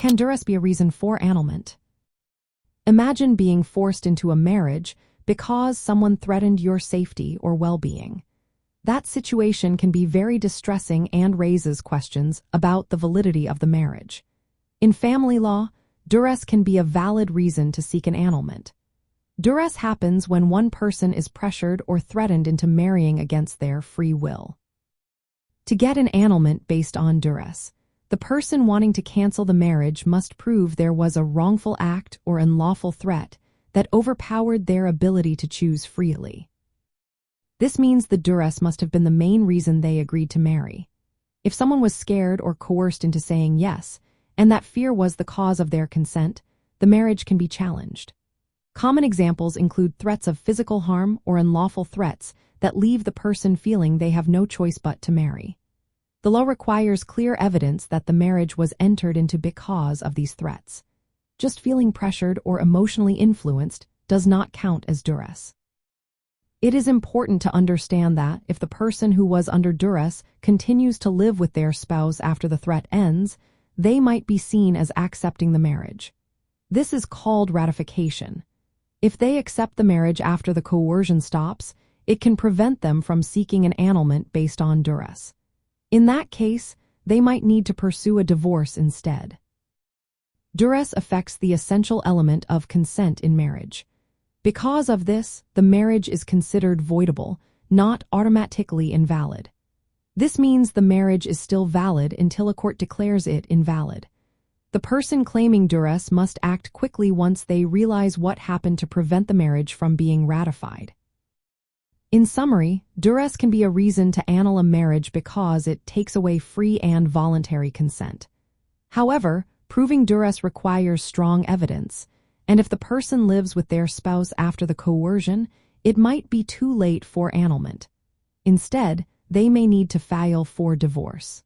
can duress be a reason for annulment? Imagine being forced into a marriage because someone threatened your safety or well-being. That situation can be very distressing and raises questions about the validity of the marriage. In family law, duress can be a valid reason to seek an annulment. Duress happens when one person is pressured or threatened into marrying against their free will. To get an annulment based on duress, the person wanting to cancel the marriage must prove there was a wrongful act or unlawful threat that overpowered their ability to choose freely. This means the duress must have been the main reason they agreed to marry. If someone was scared or coerced into saying yes, and that fear was the cause of their consent, the marriage can be challenged. Common examples include threats of physical harm or unlawful threats that leave the person feeling they have no choice but to marry. The law requires clear evidence that the marriage was entered into because of these threats. Just feeling pressured or emotionally influenced does not count as duress. It is important to understand that if the person who was under duress continues to live with their spouse after the threat ends, they might be seen as accepting the marriage. This is called ratification. If they accept the marriage after the coercion stops, it can prevent them from seeking an annulment based on duress. In that case, they might need to pursue a divorce instead. Duress affects the essential element of consent in marriage. Because of this, the marriage is considered voidable, not automatically invalid. This means the marriage is still valid until a court declares it invalid. The person claiming duress must act quickly once they realize what happened to prevent the marriage from being ratified. In summary, duress can be a reason to annul a marriage because it takes away free and voluntary consent. However, proving duress requires strong evidence, and if the person lives with their spouse after the coercion, it might be too late for annulment. Instead, they may need to file for divorce.